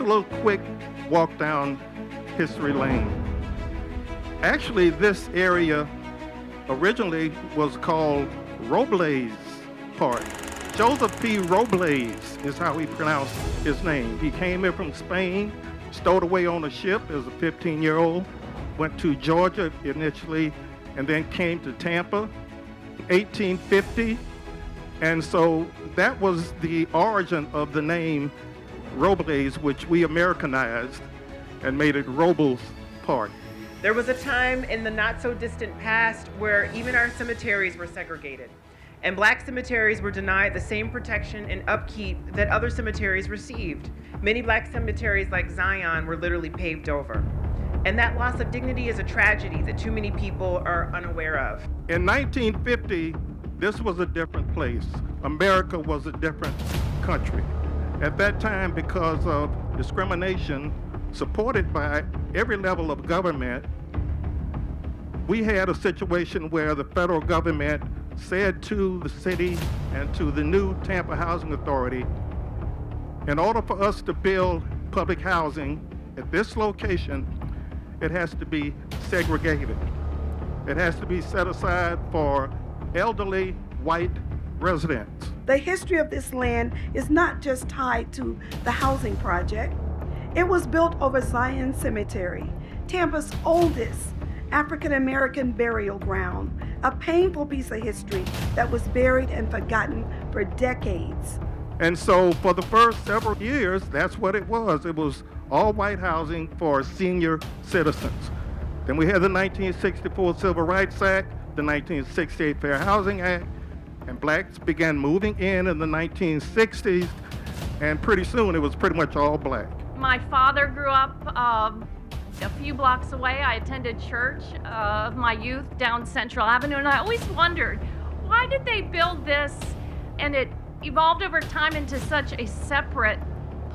a little quick walk down history lane. Actually, this area originally was called Robles Park. Joseph P. Robles is how he pronounced his name. He came here from Spain, stowed away on a ship as a 15-year-old, went to Georgia initially, and then came to Tampa in 1850. And so that was the origin of the name Robles, which we Americanized and made it Robles Park. There was a time in the not-so-distant past where even our cemeteries were segregated, and black cemeteries were denied the same protection and upkeep that other cemeteries received. Many black cemeteries like Zion were literally paved over. And that loss of dignity is a tragedy that too many people are unaware of. In 1950, this was a different place. America was a different country. At that time, because of discrimination supported by every level of government, we had a situation where the federal government said to the city and to the new Tampa Housing Authority, in order for us to build public housing at this location, it has to be segregated. It has to be set aside for elderly white residents. The history of this land is not just tied to the housing project. It was built over Zion Cemetery, Tampa's oldest African-American burial ground, a painful piece of history that was buried and forgotten for decades. And so for the first several years, that's what it was. It was all white housing for senior citizens. Then we had the 1964 Civil Rights Act, the 1968 Fair Housing Act, and blacks began moving in the 1960s, and pretty soon it was pretty much all black. My father grew up a few blocks away. I attended church of my youth down Central Avenue, and I always wondered, why did they build this and it evolved over time into such a separate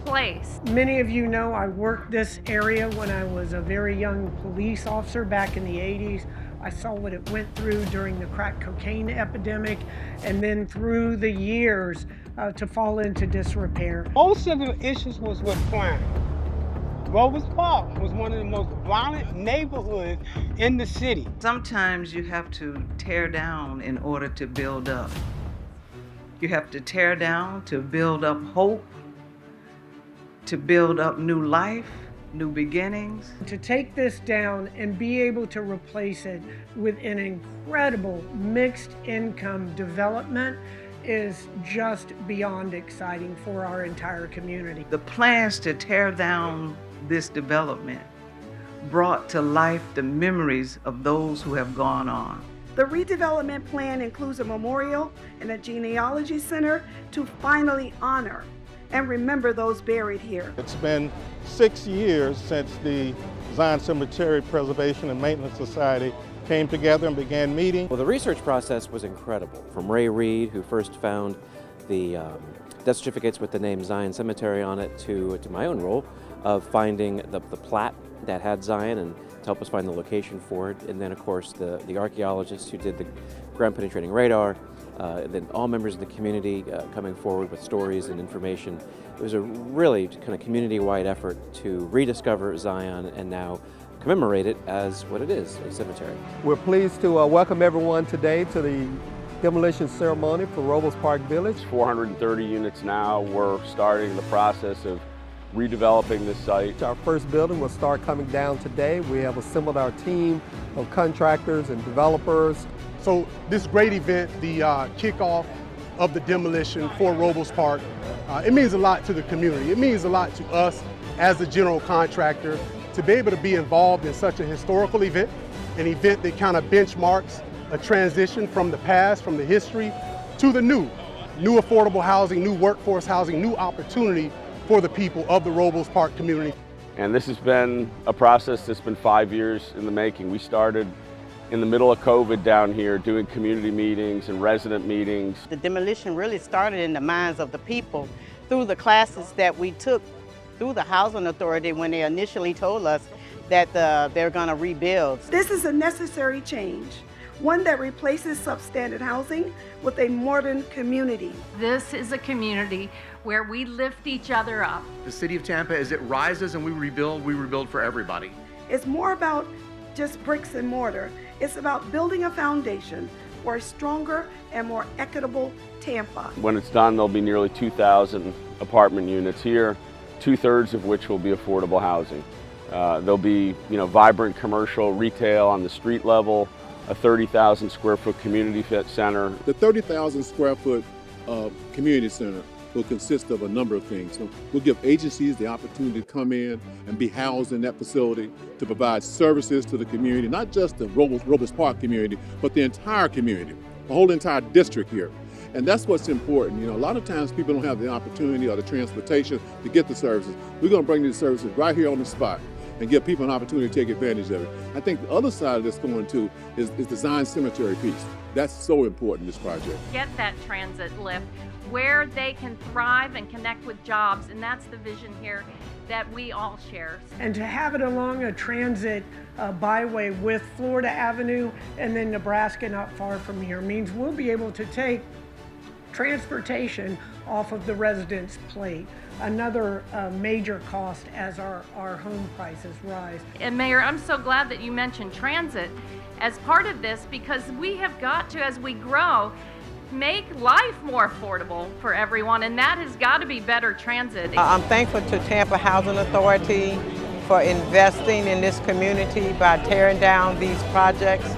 place? Many of you know I worked this area when I was a very young police officer back in the 80s. I saw what it went through during the crack cocaine epidemic and then through the years to fall into disrepair. Most of the issues was with crime. Robles Park was one of the most violent neighborhoods in the city. Sometimes you have to tear down in order to build up. You have to tear down to build up hope, to build up new life, new beginnings. To take this down and be able to replace it with an incredible mixed income development is just beyond exciting for our entire community. The plans to tear down this development brought to life the memories of those who have gone on. The redevelopment plan includes a memorial and a genealogy center to finally honor and remember those buried here. It's been 6 years since the Zion Cemetery Preservation and Maintenance Society came together and began meeting. Well, the research process was incredible. From Ray Reed, who first found the death certificates with the name Zion Cemetery on it, to my own role of finding the plat that had Zion and to help us find the location for it. And then, of course, the archaeologists who did the ground-penetrating radar, and then all members of the community coming forward with stories and information. It was a really kind of community-wide effort to rediscover Zion and now commemorate it as what it is, a cemetery. We're pleased to welcome everyone today to the demolition ceremony for Robles Park Village. 430 units now. We're starting the process of redeveloping this site. Our first building will start coming down today. We have assembled our team of contractors and developers. So this great event, the kickoff of the demolition for Robles Park, it means a lot to the community. It means a lot to us as a general contractor to be able to be involved in such a historical event, an event that kind of benchmarks a transition from the past, from the history, to the new affordable housing, new workforce housing, new opportunity for the people of the Robles Park community. And this has been a process that's been 5 years in the making. We started in the middle of COVID down here doing community meetings and resident meetings. The demolition really started in the minds of the people through the classes that we took through the Housing Authority when they initially told us that they're going to rebuild. This is a necessary change, one that replaces substandard housing with a modern community. This is a community where we lift each other up. The city of Tampa, as it rises and we rebuild for everybody. It's more about just bricks and mortar. It's about building a foundation for a stronger and more equitable Tampa. When it's done, there'll be nearly 2,000 apartment units here, 2/3 of which will be affordable housing. There'll be, vibrant commercial retail on the street level, a 30,000 square foot community fit center. The 30,000 square foot community center will consist of a number of things. So we'll give agencies the opportunity to come in and be housed in that facility to provide services to the community, not just the Robles Park community, but the entire community, the whole entire district here. And that's what's important. A lot of times people don't have the opportunity or the transportation to get the services. We're going to bring these services right here on the spot and give people an opportunity to take advantage of it. I think the other side of this going to is the Zion Cemetery piece. That's so important, this project. Get that transit lift where they can thrive and connect with jobs, and that's the vision here that we all share. And to have it along a transit byway with Florida Avenue and then Nebraska not far from here means we'll be able to take transportation off of the residents' plate, another major cost as our home prices rise. And Mayor, I'm so glad that you mentioned transit as part of this, because we have got to, as we grow, make life more affordable for everyone, and that has got to be better transit. I'm thankful to Tampa Housing Authority for investing in this community by tearing down these projects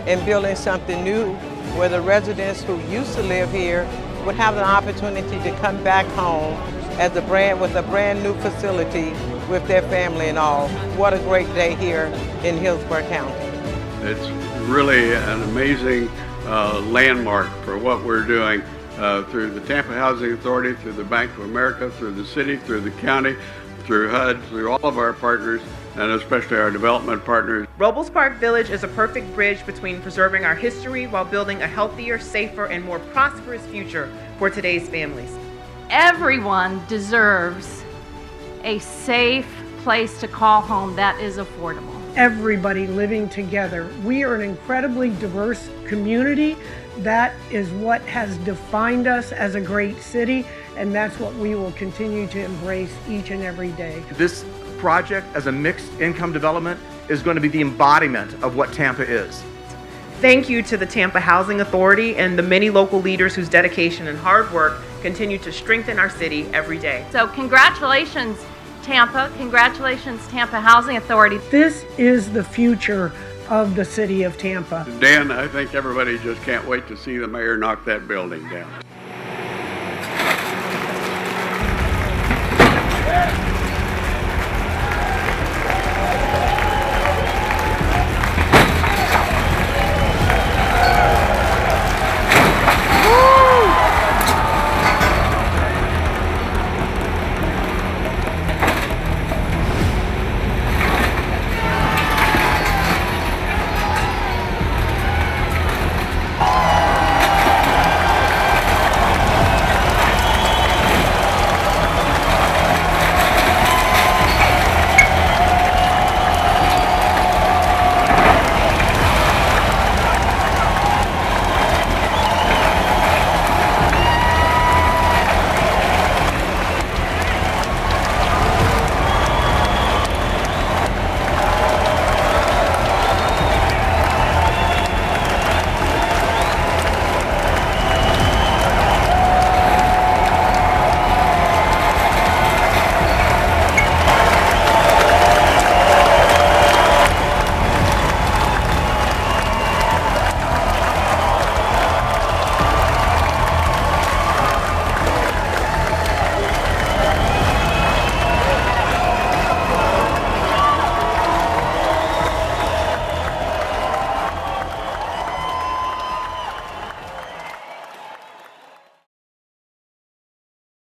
and building something new where the residents who used to live here would have an opportunity to come back home with a brand new facility with their family and all. What a great day here in Hillsborough County. It's really an amazing landmark for what we're doing through the Tampa Housing Authority, through the Bank of America, through the city, through the county, through HUD, through all of our partners, and especially our development partners. Robles Park Village is a perfect bridge between preserving our history while building a healthier, safer, and more prosperous future for today's families. Everyone deserves a safe place to call home that is affordable. Everybody living together. We are an incredibly diverse community. That is what has defined us as a great city, and that's what we will continue to embrace each and every day. This project as a mixed income development is going to be the embodiment of what Tampa is. Thank you to the Tampa Housing Authority and the many local leaders whose dedication and hard work continue to strengthen our city every day. So congratulations, Tampa. Congratulations, Tampa Housing Authority. This is the future of the city of Tampa. Dan, I think everybody just can't wait to see the mayor knock that building down.